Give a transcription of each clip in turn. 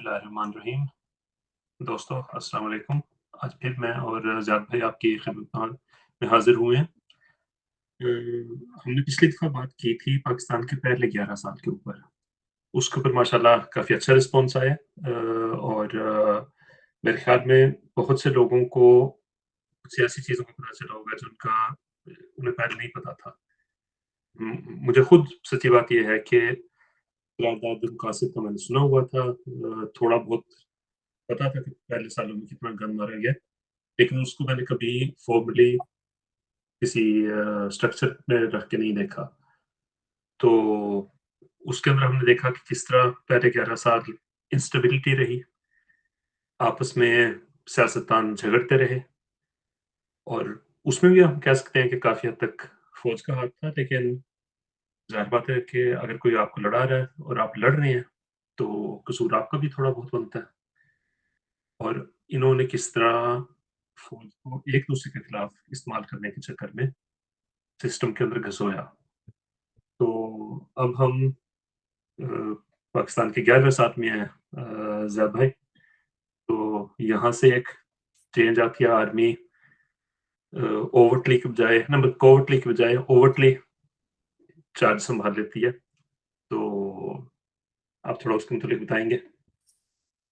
اللہ الرحمن الرحیم۔ دوستو السلام علیکم۔ آج پھر میں اور زیاد بھائی آپ کی خدمت میں حاضر ہوئے ہیں۔ ہم نے پچھلی دفعہ بات کی تھی پاکستان کے پہلے 11 سال کے اوپر۔ اس کے اوپر ماشاءاللہ کافی اچھا رسپانس آیا، اور میرے خیال میں بہت سے لوگوں کو سیاسی چیزوں کا پتہ چلا ہوگا جن کا انہیں پہلے نہیں پتا تھا۔ مجھے خود سچی بات یہ ہے کہ قرارداد مقاصد کا میں نے سنا ہوا تھا، تھوڑا بہت پتا تھا کہ پہلے سالوں میں کتنا گن مارا گیا، لیکن اس کو میں نے کبھی فارملی کسی اسٹرکچر میں رکھ کے نہیں دیکھا۔ تو اس کے اندر ہم نے دیکھا کہ کس طرح پہلے 11 سال انسٹیبلٹی رہی، آپس میں سیاستدان جھگڑتے رہے، اور اس میں بھی ہم کہہ سکتے ہیں کہ کافی حد تک فوج کا ہاتھ تھا، لیکن ظاہر بات ہے کہ اگر کوئی آپ کو لڑا رہا ہے اور آپ لڑ رہے ہیں تو قصور آپ کا بھی تھوڑا بہت بنتا ہے۔ اور انہوں نے کس طرح فوج کو ایک دوسرے کے خلاف استعمال کرنے کے چکر میں سسٹم کے اندر گھسویا۔ تو اب ہم پاکستان کے 11ویں سال میں ہیں زیاد بھائی، تو یہاں سے ایک چینج آتی ہے، آرمی اوورٹلی کے بجائے اوورٹلی چارج سنبھال لیتی ہے۔ تو آپ تھوڑا اس کے متعلق بتائیں گے؟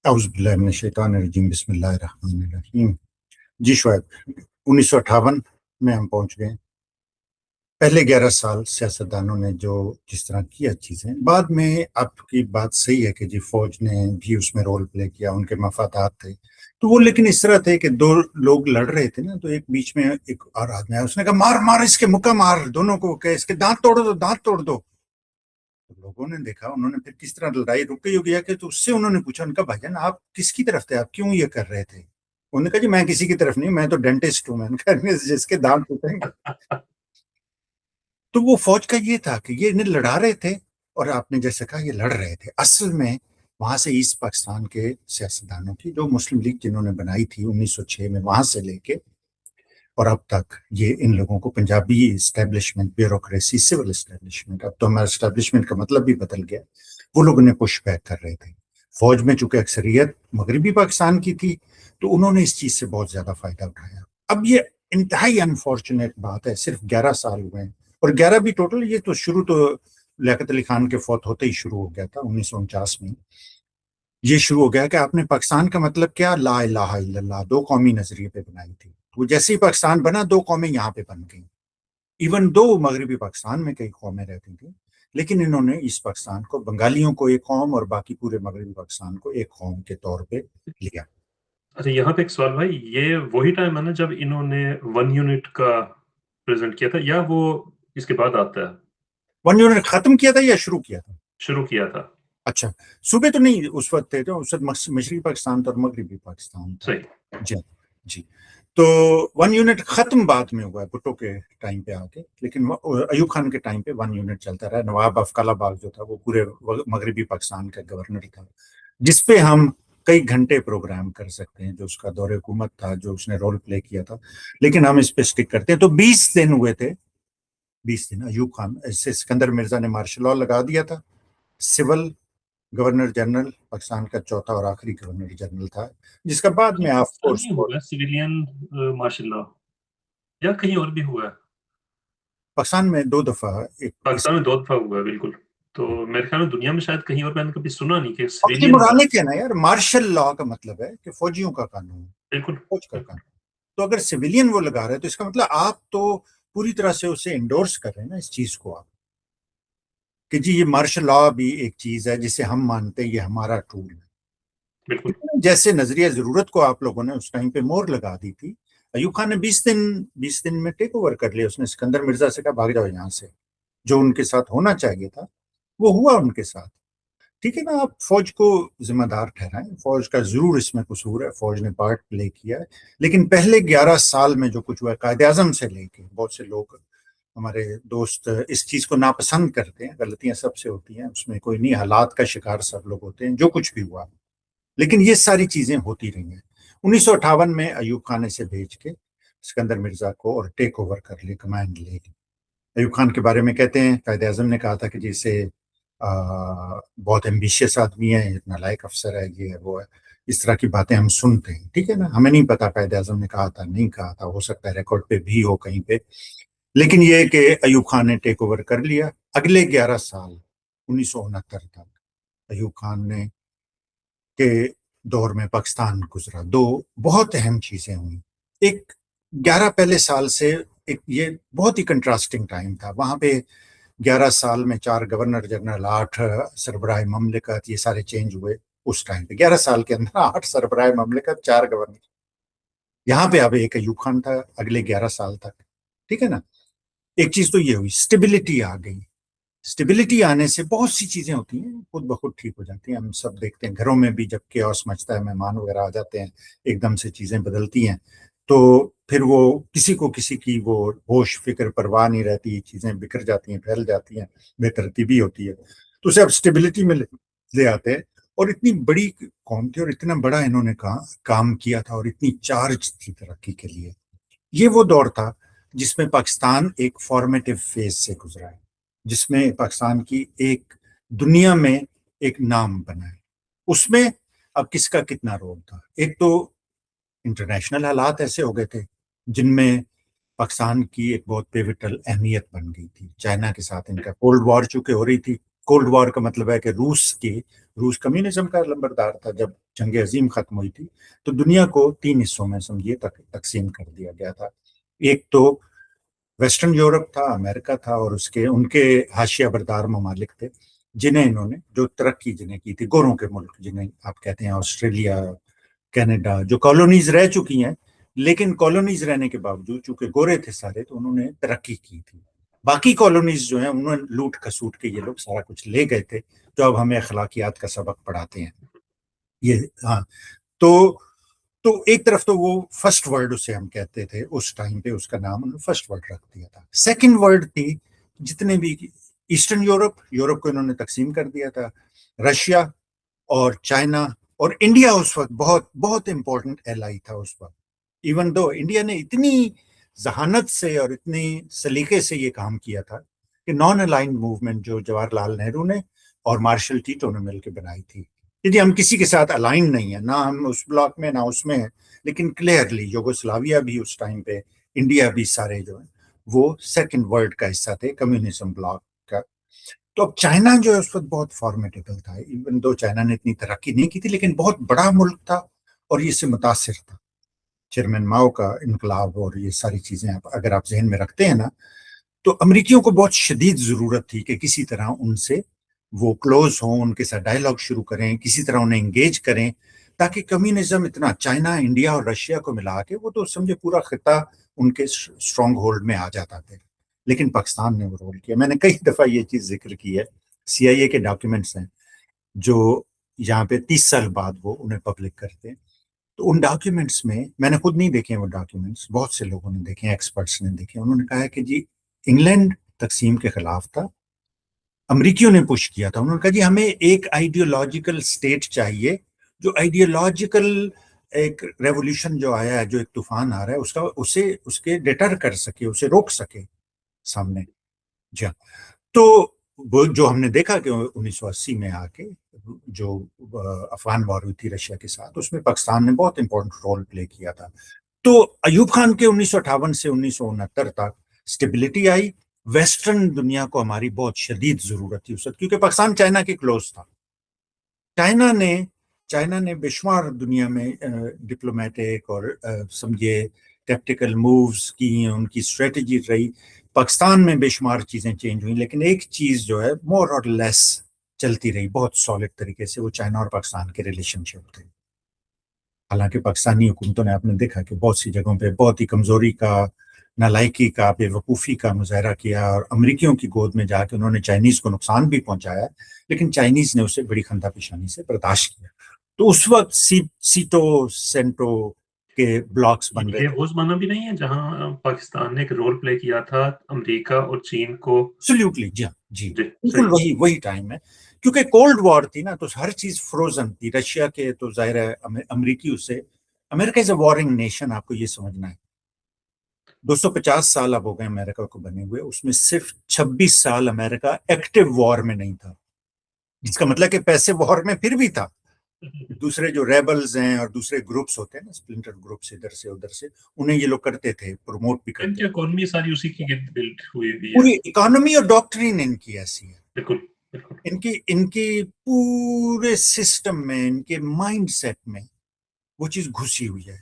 اعوذ باللہ من الشیطان الرجیم، بسم اللہ الرحمن الرحیم۔ جی شعیب، 1958 میں ہم پہنچ گئے۔ پہلے 11 سال سیاستدانوں نے جو جس طرح کیا چیزیں، بعد میں آپ کی بات صحیح ہے کہ جی فوج نے بھی اس میں رول پلے کیا، ان کے مفادات تھے تو وہ، لیکن اس طرح تھے کہ دو لوگ لڑ رہے تھے نا، تو ایک بیچ میں ایک اور آدمی آیا، اس نے کہا مار مار اس کے مکہ مار، دونوں کو کہ اس کے دانت توڑ دو، دانت توڑ دو۔ لوگوں نے دیکھا، انہوں نے پھر کس طرح لڑائی رک گئی ہو گیا کہ تو اس سے انہوں نے پوچھا، ان کا بھائی جان آپ کس کی طرف تھے، آپ کیوں یہ کر رہے تھے؟ انہوں نے کہا جی میں کسی کی طرف نہیں، میں تو ڈینٹسٹ ہوں، میں نے کہا جس کے دانت ٹوٹیں گے۔ تو وہ فوج کا یہ تھا کہ یہ انہیں لڑا رہے تھے، اور آپ نے جیسے کہا یہ لڑ رہے تھے۔ اصل میں وہاں سے ایسٹ پاکستان کے سیاستدانوں کی جو مسلم لیگ جنہوں نے بنائی تھی 1906 میں، وہاں سے لے کے اور اب تک یہ ان لوگوں کو Punjabi establishment, bureaucracy, civil establishment, اب تو ہمارا اسٹیبلشمنٹ کا مطلب بھی بدل گیا، وہ لوگ انہیں پش بیک کر رہے تھے۔ فوج میں چونکہ اکثریت مغربی پاکستان کی تھی تو انہوں نے اس چیز سے بہت زیادہ فائدہ اٹھایا۔ اب یہ انتہائی انفارچونیٹ بات ہے، صرف 11 سال ہوئے ہیں، اور 11 بھی ٹوٹل، یہ تو شروع تو لیاقت علی خان کے فوت ہوتے ہی شروع ہو گیا تھا 1949 میں۔ یہ شروع ہو گیا کہ آپ نے پاکستان کا مطلب کیا، لا الہ الا اللہ، دو قومی نظریے پہ بنائی تھی، وہ جیسے ہی پاکستان بنا دو قومیں یہاں پہ بن گئیں۔ ایون دو مغربی پاکستان میں کئی قومیں رہتی تھیں، لیکن انہوں نے اس پاکستان کو، بنگالیوں کو ایک قوم اور باقی پورے مغربی پاکستان کو ایک قوم کے طور پہ لیا۔ اچھا، یہاں پہ ایک سوال بھائی، یہ وہی ٹائم ہے نا جب انہوں نے 1 یونٹ کا پریزنٹ کیا تھا، یا وہ اس کے بعد آتا ہے؟ 1 یونٹ ختم کیا تھا یا شروع کیا تھا؟ شروع کیا تھا۔ اچھا، صوبے تو نہیں اس وقت تھے، تو اس وقت مشرقی پاکستان تھا اور مغربی پاکستان تھا۔ صحیح۔ جی جی، تو 1 یونٹ ختم بعد میں ہوا ہے بھٹو کے ٹائم پہ آ کے، لیکن ایوب خان کے ٹائم پہ 1 یونٹ چلتا رہا۔ نواب افکال آباد جو تھا وہ پورے مغربی پاکستان کا گورنر تھا، جس پہ ہم کئی گھنٹے پروگرام کر سکتے ہیں، جو اس کا دور حکومت تھا، جو اس نے رول پلے کیا تھا، لیکن ہم اس پہ سٹک کرتے ہیں۔ تو 20 دن ہوئے تھے، 20 دن ایوب خان سے سکندر مرزا نے مارشل لاء لگا دیا تھا، سول گورنر جنرل پاکستان کا چوتھا اور آخری گورنر جنرل تھا، جس کا بعد میں آف کورس ہوا سویلین مارشل لاء، یا کہیں اور بھی ہوا ہے؟ پاکستان میں 2 دفعہ، پاکستان میں 2 دفعہ ہوا ہے، بالکل۔ تو میرے خیال میں دنیا میں شاید کہیں اور میں نے کبھی سنا نہیں کہ یہ سویلین۔ مورانے کیا نا یار، مارشل لاء کا مطلب ہے کہ فوجیوں کا قانون، بالکل فوج کا قانون۔ تو اگر سویلین وہ لگا رہے تو اس کا مطلب آپ تو پوری طرح سے اسے انڈورس کر رہے ہیں نا، اس چیز کو آپ، کہ جی یہ مارشل لاء بھی ایک چیز ہے جسے ہم مانتے ہیں، یہ ہمارا ٹول ہے۔ بالکل۔ جیسے نظریہ ضرورت کو آپ لوگوں نے اس ٹائم پہ مور لگا دی تھی، ایوب خان نے 20 دن میں ٹیک اوور کر لیا۔ اس نے سکندر مرزا سے کہا بھاگ جاؤ یہاں سے، جو ان کے ساتھ ہونا چاہیے تھا وہ ہوا ان کے ساتھ، ٹھیک ہے نا۔ آپ فوج کو ذمہ دار ٹھہرائیں، فوج کا ضرور اس میں قصور ہے، فوج نے پارٹ پلے کیا ہے، لیکن پہلے 11 سال میں جو کچھ ہوا ہے، قائد اعظم سے لے کے بہت سے لوگ ہمارے دوست اس چیز کو ناپسند کرتے ہیں، غلطیاں سب سے ہوتی ہیں، اس میں کوئی نہیں، حالات کا شکار سب لوگ ہوتے ہیں، جو کچھ بھی ہوا، لیکن یہ ساری چیزیں ہوتی رہی ہیں۔ 1958 میں ایوب خان سے بھیج کے سکندر مرزا کو اور ٹیک اوور کر لے، کمانڈ لے لی۔ ایوب خان کے بارے میں کہتے ہیں قائد اعظم نے کہا تھا کہ جسے بہت ایمبیشیس آدمی ہے، نالائق افسر ہے، یہ ہے وہ ہے، اس طرح کی باتیں ہم سنتے ہیں، ٹھیک ہے نا. ہمیں نہیں پتا قائد اعظم نے کہا تھا نہیں کہا تھا، ہو سکتا ہے ریکارڈ پہ بھی ہو کہیں پہ. لیکن یہ کہ ایوب خان نے ٹیک اوور کر لیا. اگلے 11 سال 1969 تک ایوب خان نے کے دور میں پاکستان گزرا. دو بہت اہم چیزیں ہوئیں. ایک 11 پہلے سال سے یہ بہت ہی کنٹراسٹنگ ٹائم تھا. وہاں پہ 11 سال میں 4 گورنر جنرل، 8 سربراہ مملکت، یہ سارے چینج ہوئے اس ٹائم پہ. 11 سال کے اندر 8 سربراہ مملکت، 4 گورنر. یہاں پہ اب ایک ایوب خان تھا اگلے 11 سال تک، ٹھیک ہے نا. ایک چیز تو یہ ہوئی، اسٹیبلٹی آ گئی. اسٹیبلٹی آنے سے بہت سی چیزیں ہوتی ہیں خود بخود ٹھیک ہو جاتی ہیں. ہم سب دیکھتے ہیں گھروں میں بھی جب کیوس مچتا ہے، مہمان وغیرہ آ جاتے ہیں، ایک دم سے چیزیں بدلتی ہیں، تو پھر وہ کسی کو کسی کی وہ ہوش فکر پرواہ نہیں رہتی، چیزیں بکھر جاتی ہیں، پھیل جاتی ہیں، بے ترتیبی ہوتی ہے. تو اسے اب اسٹیبلٹی میں لے آتے ہیں. اور اتنی بڑی قوم تھی اور اتنا بڑا انہوں نے کام کیا تھا اور اتنی چارج تھی ترقی کے لیے. یہ وہ دور تھا جس میں پاکستان ایک فارمیٹو فیز سے گزرا ہے، جس میں پاکستان کی ایک دنیا میں ایک نام بنا ہے. اس میں اب کس کا کتنا رول تھا؟ ایک تو انٹرنیشنل حالات ایسے ہو گئے تھے جن میں پاکستان کی ایک بہت پیوٹل اہمیت بن گئی تھی. چائنا کے ساتھ ان کا کولڈ وار چونکہ ہو رہی تھی. کولڈ وار کا مطلب ہے کہ روس کمیونزم کا لمبردار تھا. جب جنگ عظیم ختم ہوئی تھی تو دنیا کو 3 حصوں میں سمجھیے تقسیم کر دیا گیا تھا. ایک تو ویسٹرن یورپ تھا، امریکہ تھا، اور ان کے حاشیہ بردار ممالک تھے جنہیں انہوں نے جو ترقی جنہیں کی تھی، گوروں کے ملک جنہیں آپ کہتے ہیں آسٹریلیا، کینیڈا، جو کالونیز رہ چکی ہیں. لیکن کالونیز رہنے کے باوجود چونکہ گورے تھے سارے تو انہوں نے ترقی کی تھی. باقی کالونیز جو ہیں انہوں نے لوٹ کسوٹ کے یہ لوگ سارا کچھ لے گئے تھے، جو اب ہمیں اخلاقیات کا سبق پڑھاتے ہیں. یہ ہاں تو ایک طرف تو وہ فرسٹ ورلڈ اسے ہم کہتے تھے اس ٹائم پہ، اس کا نام انہوں نے فرسٹ ورلڈ رکھ دیا تھا. سیکنڈ ورلڈ تھی جتنے بھی ایسٹرن یورپ کو انہوں نے تقسیم کر دیا تھا. رشیا اور چائنا اور انڈیا اس وقت بہت بہت امپورٹنٹ ایلائی تھا اس وقت. ایون دو انڈیا نے اتنی ذہانت سے اور اتنی سلیقے سے یہ کام کیا تھا کہ نان الائنڈ موومنٹ جو جواہر لال نہرو نے اور مارشل ٹیٹو نے مل کے بنائی تھی. یعنی ہم کسی کے ساتھ الائنڈ نہیں ہیں، نہ ہم اس بلاک میں نہ اس میں ہیں، لیکن کلیئرلی یوگوسلاویا بھی اس ٹائم پہ، انڈیا بھی، سارے جو ہیں وہ سیکنڈ ورلڈ کا حصہ تھے، کمیونزم بلاک کا. تو اب چائنا جو ہے اس وقت بہت فارمیٹیبل تھا. ایون دو چائنا نے اتنی ترقی نہیں کی تھی لیکن بہت بڑا ملک تھا اور یہ سے متاثر تھا. چیئرمین ماؤ کا انقلاب اور یہ ساری چیزیں اگر آپ ذہن میں رکھتے ہیں نا، تو امریکیوں کو بہت شدید ضرورت تھی کہ کسی طرح ان سے وہ کلوز ہوں، ان کے ساتھ ڈائلاگ شروع کریں، کسی طرح انہیں انگیج کریں، تاکہ کمیونزم اتنا چائنا، انڈیا اور رشیا کو ملا کے وہ تو سمجھے پورا خطہ ان کے اسٹرانگ ہولڈ میں آ جاتا تھا. لیکن پاکستان نے وہ رول کیا. میں نے کئی دفعہ یہ چیز ذکر کی ہے، سی آئی اے کے ڈاکیومنٹس ہیں جو یہاں پہ 30 سال بعد وہ انہیں پبلک کرتے ہیں. تو ان ڈاکیومنٹس میں نے خود نہیں دیکھے وہ ڈاکیومنٹس، بہت سے لوگوں نے دیکھے، ایکسپرٹس نے دیکھے. انہوں نے کہا ہے کہ جی انگلینڈ تقسیم کے خلاف تھا، امریکیوں نے پش کیا تھا. انہوں نے کہا جی ہمیں ایک آئیڈیولوجیکل اسٹیٹ چاہیے جو آئیڈیولوجیکل ایک ریولیوشن جو آیا ہے، جو ایک طوفان آ رہا ہے، اس کے ڈیٹر کر سکے، اسے روک سکے سامنے. جی تو وہ جو ہم نے دیکھا کہ 1980 میں آ کے جو افغان وار ہوئی تھی رشیا کے ساتھ، اس میں پاکستان نے بہت امپورٹنٹ رول پلے کیا تھا. تو ایوب خان کے 1958 سے 1969 تک اسٹیبلٹی آئی. ویسٹرن دنیا کو ہماری بہت شدید ضرورت تھی اس وقت، کیونکہ پاکستان چائنا کے کلوز تھا. چائنا نے بے شمار دنیا میں ڈپلومیٹک اور سمجھے ٹیکٹیکل مووز کی، ان کی اسٹریٹجی رہی. پاکستان میں بے شمار چیزیں چینج ہوئیں، لیکن ایک چیز جو ہے مور اور لیس چلتی رہی بہت سالڈ طریقے سے، وہ چائنا اور پاکستان کے ریلیشن شپ تھے. حالانکہ پاکستانی حکومتوں نے آپ نے دیکھا کہ بہت سی جگہوں پہ بہت ہی کمزوری کا، نالائکی کا، بے وقوفی کا مظاہرہ کیا، اور امریکیوں کی گود میں جا کے انہوں نے چائنیز کو نقصان بھی پہنچایا، لیکن چائنیز نے اسے بڑی خندہ پیشانی سے برداشت کیا. تو اس وقت سیٹو سینٹو کے بلاکس بن رہے یہ تھے. وہ زمانہ بھی نہیں ہے جہاں پاکستان نے ایک رول پلے کیا تھا امریکہ اور چین کو؟ ایبسلیوٹلی جی ہاں، جی جی بالکل وہی ٹائم ہے، کیونکہ کولڈ وار تھی نا، تو ہر چیز فروزن تھی. رشیا کے تو ظاہر ہے امریکی اسے، امریکہ از اے وارنگ نیشن، آپ کو یہ سمجھنا ہے. 250 سال اب ہو گئے امریکہ کو بنے ہوئے، اس میں صرف 26 سال امریکہ ایکٹیو وار میں نہیں تھا. جس کا مطلب کہ پیسے وار میں پھر بھی تھا. دوسرے جو ریبلز ہیں اور دوسرے گروپس ہوتے ہیں نا, اسپلنٹر گروپس ادھر سے ادھر سے, انہیں یہ لوگ کرتے تھے, پروموٹ بھی ان کرتے کی تھے. اکانومی ساری اسی کی بلڈ ہوئی بھی ہے. پوری اکانومی اور ڈاکٹرین ان کی ایسی ہے, بالکل بالکل. ان کی پورے سسٹم میں, ان کے مائنڈ سیٹ میں وہ چیز گھسی ہوئی ہے,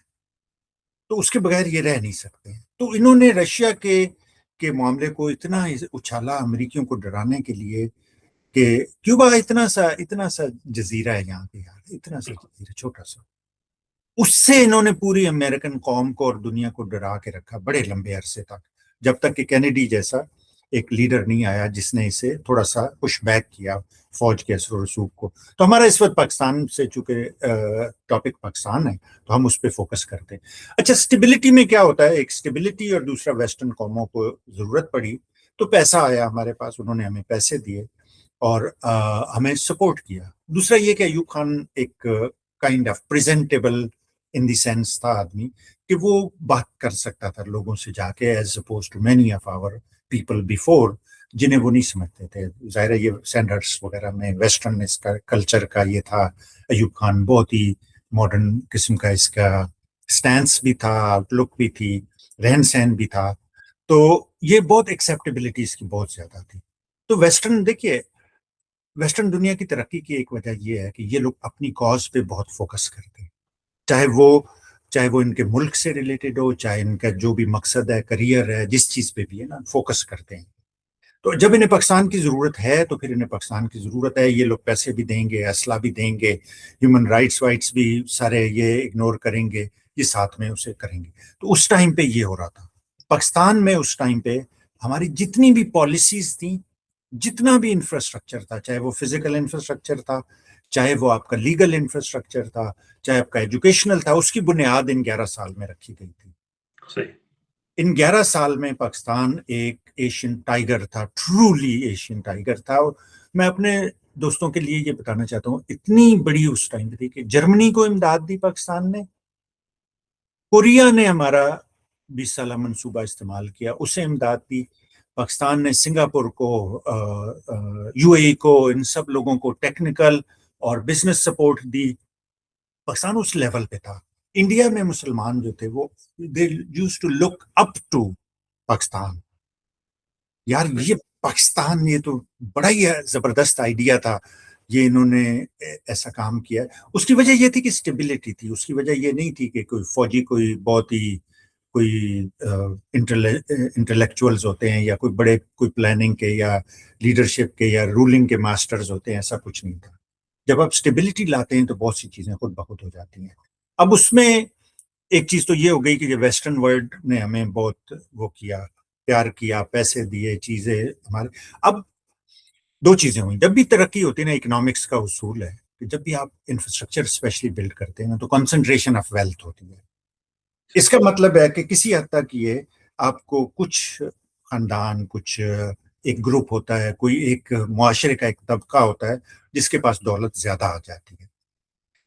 تو اس کے بغیر یہ رہ نہیں سکتے ہیں. تو انہوں نے رشیا کے معاملے کو اتنا اچھالا امریکیوں کو ڈرانے کے لیے کہ کیوبا اتنا سا جزیرہ ہے یہاں پہ یار, اتنا سا جزیرہ چھوٹا سا, اس سے انہوں نے پوری امریکن قوم کو اور دنیا کو ڈرا کے رکھا بڑے لمبے عرصے تک, جب تک کہ کینیڈی جیسا ایک لیڈر نہیں آیا جس نے اسے تھوڑا سا پش بیک کیا فوج کے اثر و رسوخ کو. تو ہمارا اس وقت پاکستان سے چونکہ ٹاپک پاکستان ہے تو ہم اس پہ فوکس کرتے ہیں. اچھا, سٹیبلٹی میں کیا ہوتا ہے؟ ایک سٹیبلٹی اور دوسرا ویسٹرن قوموں کو ضرورت پڑی تو پیسہ آیا ہمارے پاس, انہوں نے ہمیں پیسے دیے اور ہمیں سپورٹ کیا. دوسرا یہ کہ ایوب خان ایک kind of presentable in the sense تھا آدمی کہ وہ بات کر سکتا تھا لوگوں سے جا کے, as oppose to many of our people before جنہیں وہ نہیں سمجھتے تھے. ظاہر ہے یہ سینڈرس وغیرہ میں ویسٹرن اس کا کلچر کا یہ تھا. ایوب خان بہت ہی ماڈرن قسم کا اس کا سٹینس بھی تھا, آؤٹ لک بھی تھی, رہن سہن بھی تھا, تو یہ بہت ایکسیپٹیبلٹی اس کی بہت زیادہ تھی. تو ویسٹرن, دیکھیے ویسٹرن دنیا کی ترقی کی ایک وجہ یہ ہے کہ یہ لوگ اپنی کاز پہ بہت فوکس کرتے ہیں, چاہے وہ ان کے ملک سے ریلیٹڈ ہو, چاہے ان کا جو بھی مقصد ہے, کریئر ہے, جس چیز پہ بھی ہے نا, فوکس کرتے ہیں. تو جب انہیں پاکستان کی ضرورت ہے تو پھر انہیں پاکستان کی ضرورت ہے, یہ لوگ پیسے بھی دیں گے, اسلحہ بھی دیں گے, ہیومن رائٹس بھی سارے یہ اگنور کریں گے, یہ ساتھ میں اسے کریں گے. تو اس ٹائم پہ یہ ہو رہا تھا پاکستان میں. اس ٹائم پہ ہماری جتنی بھی پالیسیز تھیں, جتنا بھی انفراسٹرکچر تھا, چاہے وہ فزیکل انفراسٹرکچر تھا, چاہے وہ آپ کا لیگل انفراسٹرکچر تھا, چاہے آپ کا ایجوکیشنل تھا, اس کی بنیاد ان 11 سال میں رکھی گئی تھی. صحیح. ان 11 سال میں پاکستان ایک ایشین ٹائیگر تھا, ٹرولی ایشین ٹائیگر تھا. میں اپنے دوستوں کے لیے یہ بتانا چاہتا ہوں, اتنی بڑی اس ٹائم تھی کہ جرمنی کو امداد دی پاکستان نے, کوریا نے ہمارا 20 سالہ منصوبہ استعمال کیا, اسے امداد دی. پاکستان نے سنگاپور کو, یو اے ای کو, ان سب لوگوں کو ٹیکنیکل اور بزنس سپورٹ دی. پاکستان اس لیول پہ تھا. انڈیا میں مسلمان جو تھے وہ they used to look up to Pakistan. یار یہ پاکستان, یہ تو بڑا ہی زبردست آئیڈیا تھا, یہ انہوں نے ایسا کام کیا. اس کی وجہ یہ تھی کہ اسٹیبلٹی تھی, اس کی وجہ یہ نہیں تھی کہ کوئی فوجی کوئی بہت ہی کوئی انٹلیکچوئلز ہوتے ہیں یا کوئی بڑے کوئی پلاننگ کے یا لیڈرشپ کے یا رولنگ کے ماسٹرز ہوتے ہیں, ایسا کچھ نہیں تھا. جب آپ اسٹیبلٹی لاتے ہیں تو بہت سی چیزیں خود بخود ہو جاتی ہیں. اب اس میں ایک چیز تو یہ ہو گئی کہ جو ویسٹرن ورلڈ نے ہمیں بہت وہ کیا, پیار کیا, پیسے دیے, چیزیں ہمارے. اب دو چیزیں ہوئیں. جب بھی ترقی ہوتی ہے نا, اکنامکس کا اصول ہے کہ جب بھی آپ انفراسٹرکچر اسپیشلی بلڈ کرتے ہیں نا تو کنسنٹریشن آف ویلتھ ہوتی ہے. اس کا مطلب ہے کہ کسی حد تک یہ آپ کو کچھ خاندان, کچھ ایک گروپ ہوتا ہے, کوئی ایک معاشرے کا ایک طبقہ ہوتا ہے جس کے پاس دولت زیادہ آ جاتی ہے.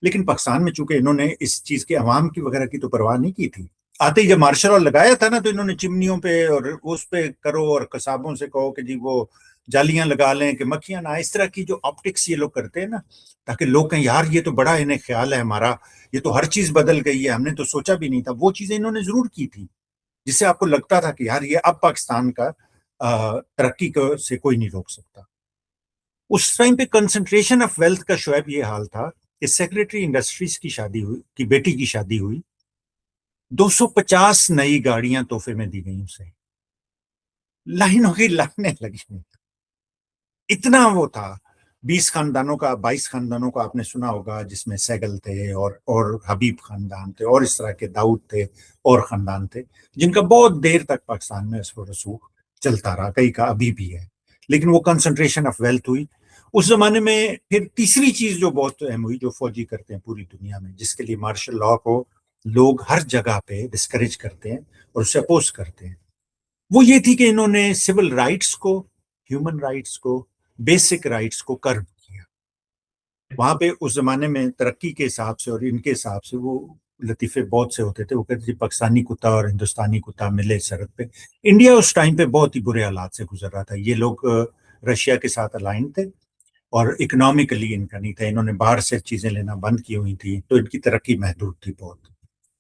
لیکن پاکستان میں چونکہ انہوں نے اس چیز کے عوام کی وغیرہ کی تو پرواہ نہیں کی تھی. آتے ہی جب مارشل لا لگایا تھا نا تو انہوں نے چمنیوں پہ اور اس پہ کرو اور قصابوں سے کہو کہ جی وہ جالیاں لگا لیں کہ مکھیاں نہ, اس طرح کی جو آپٹکس یہ لوگ کرتے ہیں نا, تاکہ لوگ کہیں یار یہ تو بڑا انہیں خیال ہے ہمارا, یہ تو ہر چیز بدل گئی ہے, ہم نے تو سوچا بھی نہیں تھا. وہ چیزیں انہوں نے ضرور کی تھی جس سے آپ کو لگتا تھا کہ یار یہ اب پاکستان کا ترقی سے کوئی نہیں روک سکتا. اس ٹائم پہ کنسنٹریشن آف ویلتھ کا شعیب یہ حال تھا کہ سیکریٹری انڈسٹریز کی شادی ہوئی, کی بیٹی کی شادی ہوئی, 250 نئی گاڑیاں تحفے میں دی گئی اسے, لائنوں کی لائنیں لگی ہوئی, اتنا وہ تھا. 20 خاندانوں کا, 22 خاندانوں کا آپ نے سنا ہوگا, جس میں سیگل تھے اور حبیب خاندان تھے اور اس طرح کے داؤد تھے اور خاندان تھے جن کا بہت دیر تک پاکستان میں اثر و رسوخ چلتا رہا, کئی کا ابھی بھی ہے. لیکن وہ کنسنٹریشن آف ویلتھ ہوئی اس زمانے میں. پھر تیسری چیز جو بہت اہم ہوئی, جو فوجی کرتے ہیں پوری دنیا میں, جس کے لیے مارشل لا کو لوگ ہر جگہ پہ ڈسکریج کرتے ہیں اور اسے اپوز کرتے ہیں, وہ یہ تھی کہ انہوں نے سول رائٹس کو, ہیومن رائٹس کو, بیسک رائٹس کو کرب کیا. وہاں پہ اس زمانے میں ترقی کے حساب سے اور ان کے حساب سے وہ لطیفے بہت سے ہوتے تھے. وہ کہتے تھے پاکستانی کتا اور ہندوستانی کتا ملے سرحد پہ. انڈیا اس ٹائم پہ بہت ہی برے حالات سے گزر رہا تھا. یہ لوگ رشیا کے ساتھ الائن تھے اور اکنامکلی ان کا نہیں تھا، انہوں نے باہر سے چیزیں لینا بند کی ہوئی تھی، تو ان کی ترقی محدود تھی بہت.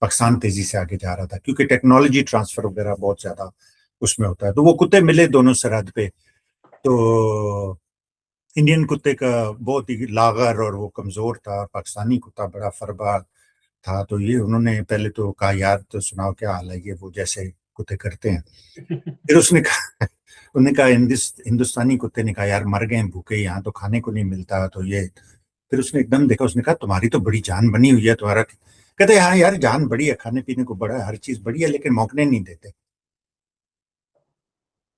پاکستان تیزی سے آگے جا رہا تھا کیونکہ ٹیکنالوجی ٹرانسفر وغیرہ بہت زیادہ اس میں ہوتا ہے. تو وہ کتے ملے دونوں سرحد پہ، تو انڈین کتے کا بہت ہی لاغر اور وہ کمزور تھا، پاکستانی کتا بڑا فربا تھا. تو یہ انہوں نے پہلے تو کہا یار تو سناؤ کیا حال ہے، یہ وہ جیسے کتے کرتے ہیں. پھر اس نے کہا انہوں نے کہا ہندوستانی کتے نے کہا یار مر گئے ہیں بھوکے، یہاں تو کھانے کو نہیں ملتا. تو یہ پھر اس نے ایک دم دیکھا، اس نے کہا تمہاری تو بڑی جان بنی ہوئی ہے تمہارا. کہتے ہاں یار جان بڑی ہے، کھانے پینے کو بڑا ہے، ہر چیز بڑی ہے، لیکن موقع نہیں دیتے.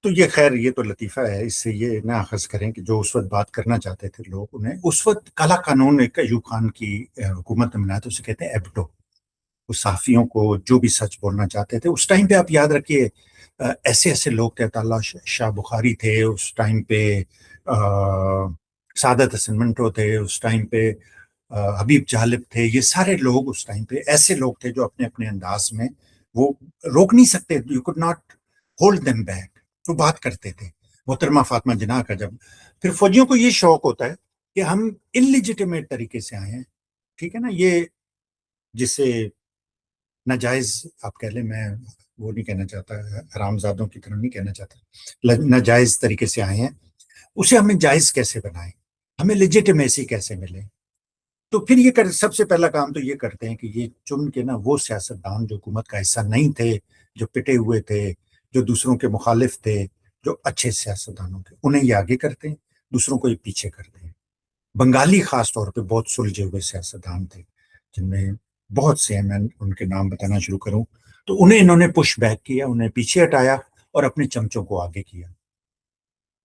تو یہ خیر یہ تو لطیفہ ہے، اس سے یہ نہ اخذ کریں کہ جو اس وقت بات کرنا چاہتے تھے لوگ، انہیں اس وقت کالا قانون ایک ایوب خان کی حکومت نے بنایا تھا، اسے کہتے ہیں ایبٹو. اس صحافیوں کو جو بھی سچ بولنا چاہتے تھے اس ٹائم پہ، آپ یاد رکھیے ایسے ایسے لوگ تھے، اللہ شاہ بخاری تھے اس ٹائم پہ، سعادت حسن منٹو تھے اس ٹائم پہ، حبیب جالب تھے. یہ سارے لوگ اس ٹائم پہ ایسے لوگ تھے جو اپنے اپنے انداز میں وہ روک نہیں سکتے، you could not hold them back, وہ بات کرتے تھے. محترمہ فاطمہ جناح کا جب پھر فوجیوں کو یہ شوق ہوتا ہے کہ ہم انلیجیٹیمیٹ طریقے سے آئے ہیں، ٹھیک ہے نا، یہ جسے ناجائز آپ کہہ لیں، میں وہ نہیں کہنا چاہتا، حرام زادوں کی طرح نہیں کہنا چاہتا، ناجائز طریقے سے آئے ہیں، اسے ہمیں جائز کیسے بنائیں، ہمیں لیجیٹیمیسی کیسے ملے. تو پھر یہ سب سے پہلا کام تو یہ کرتے ہیں کہ یہ چن کے نا وہ سیاستدان جو حکومت کا حصہ نہیں تھے، جو پٹے ہوئے تھے، جو دوسروں کے مخالف تھے، جو اچھے سیاستدانوں تھے، انہیں یہ آگے کرتے ہیں، دوسروں کو یہ پیچھے کرتے ہیں. بنگالی خاص طور پہ بہت سلجھے ہوئے سیاستدان تھے، جن میں بہت سے ہیں، میں ان کے نام بتانا شروع کروں تو انہوں نے پش بیک کیا، انہیں پیچھے ہٹایا اور اپنے چمچوں کو آگے کیا.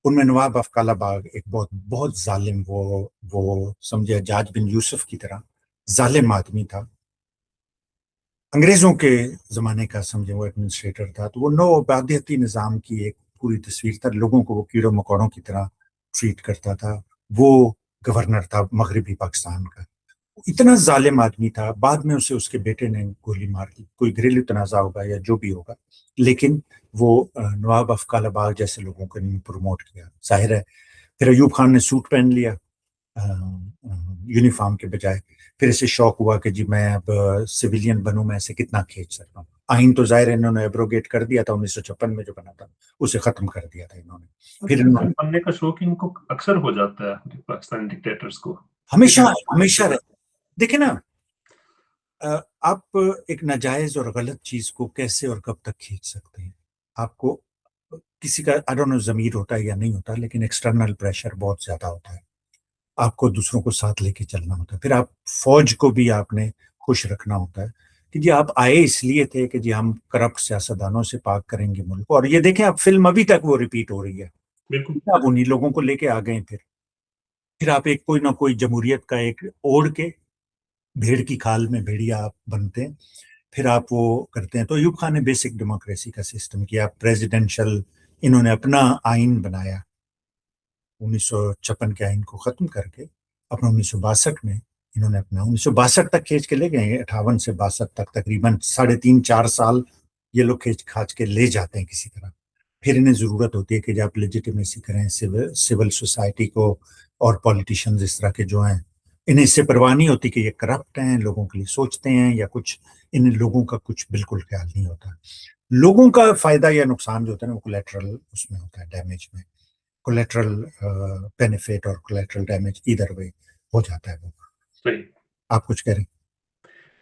ان میں نواب افکال باغ ایک بہت بہت ظالم، وہ سمجھے حجاج بن یوسف کی طرح ظالم آدمی تھا، انگریزوں کے زمانے کا سمجھے وہ ایڈمنسٹریٹر تھا. تو وہ نو آبادیاتی نظام کی ایک پوری تصویر تھا، لوگوں کو وہ کیڑوں مکوڑوں کی طرح ٹریٹ کرتا تھا. وہ گورنر تھا مغربی پاکستان کا، اتنا ظالم آدمی تھا. بعد میں اسے اس کے بیٹے نے گولی مار دی، کوئی گھریلو تنازع ہوگا یا جو بھی ہوگا، لیکن وہ نواب افکال باغ جیسے لوگوں کو پروموٹ کیا. ظاہر ہے پھر ایوب خان نے سوٹ پہن لیا یونیفارم کے بجائے، پھر اسے شوق ہوا کہ جی میں اب سویلین بنوں، میں اسے کتنا کھینچ سکتا ہوں. آئین تو ظاہر انہوں نے ایبروگیٹ کر دیا تھا 1956 میں جو بنا تھا، اسے ختم کر دیا تھا انہوں نے. پھر بننے کا شوق ان کو اکثر ہو جاتا ہے پاکستانی ڈکٹیٹرز کو، ہمیشہ ہمیشہ دیکھیں نا، آپ ایک ناجائز اور غلط چیز کو کیسے اور کب تک کھینچ سکتے ہیں؟ آپ کو کسی کا I don't know ضمیر ہوتا ہے یا نہیں ہوتا، لیکن ایکسٹرنل پریشر بہت زیادہ ہوتا ہے، آپ کو دوسروں کو ساتھ لے کے چلنا ہوتا ہے. پھر آپ فوج کو بھی آپ نے خوش رکھنا ہوتا ہے کہ جی آپ آئے اس لیے تھے کہ جی ہم کرپٹ سیاستدانوں سے پاک کریں گے ملک کو. اور یہ دیکھیں اب فلم ابھی تک وہ ریپیٹ ہو رہی ہے، بالکل. آپ انہیں لوگوں کو لے کے آ گئے. پھر آپ ایک کوئی نہ کوئی جمہوریت کا ایک اوڑھ کے بھیڑ کی کھال میں بھیڑیا آپ بنتے ہیں، پھر آپ وہ کرتے ہیں. تو ایوب خان نے بیسک ڈیموکریسی کا سسٹم کیا، پریزیڈنشل، انہوں نے اپنا آئین بنایا 1956 کے آئین کو ختم کر کے. اپنا 1962 میں انہوں نے اپنا 1962 تک کھینچ کے لے گئے، 58 سے 62 تک تقریباً 3.5-4 سال یہ لوگ کھینچ کھانچ کے لے جاتے ہیں کسی طرح. پھر انہیں ضرورت ہوتی ہے کہ جب آپ لیجیٹیمیسی کریں سول سوسائٹی کو، اور پولیٹیشنز اس طرح کے جو ہیں، انہیں اس سے پرواہ نہیں ہوتی کہ یہ کرپٹ ہیں، لوگوں کے لیے سوچتے ہیں یا کچھ، ان لوگوں کا کچھ بالکل خیال نہیں ہوتا. لوگوں کا فائدہ یا نقصان جو ہوتا ہے نا، وہ کولیٹرل اس میں ہوتا ہے، ڈیمیج میں، کولیٹرل بینیفٹ اور کولیٹرل ڈیمیج ادھر وے ہو جاتا ہے. وہ صحیح. آپ کچھ کہہ رہے ہیں؟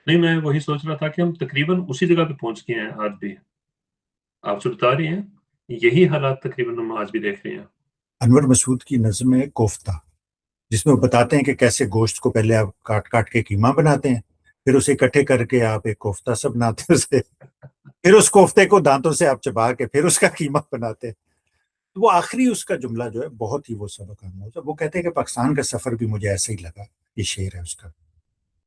نہیں، میں وہی سوچ رہا تھا کہ ہم تقریباً اسی جگہ پہ پہنچ گئے ہیں آج بھی. آپ جو بتا رہے ہیں یہی حالات تقریباً ہم آج بھی دیکھ رہے ہیں. انور مسعود کی نظم ہے کوفتہ، جس میں وہ بتاتے ہیں کہ کیسے گوشت کو پہلے آپ کاٹ کاٹ کے قیمہ بناتے ہیں، پھر اسے اکٹھے کر کے آپ ایک کوفتہ سا بناتے ہیں اسے، پھر اس کوفتے کو دانتوں سے آپ چبا کے پھر اس کا قیمہ بناتے ہیں. وہ آخری اس کا جملہ جو ہے بہت ہی وہ سبق آموز ہے. وہ کہتے ہیں کہ پاکستان کا سفر بھی مجھے ایسا ہی لگا، یہ شعر ہے اس کا،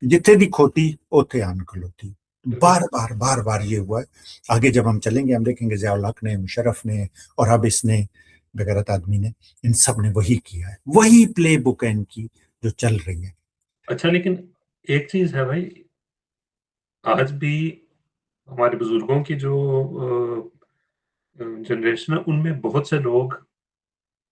جتھے دی کھوتی اوتھے آن کھلوتی. بار بار بار بار یہ ہوا ہے. آگے جب ہم چلیں گے ہم دیکھیں گے ضیاء الحق نے، مشرف نے، اور اب اس نے، بغیرت آدمی نے، ان سب نے وہی کیا ہے، وہی پلے بک ہے ان کی جو چل رہی ہے. اچھا، لیکن ایک چیز ہے بھائی، آج بھی ہمارے بزرگوں کی جو جنریشن ہے، ان میں بہت سے لوگ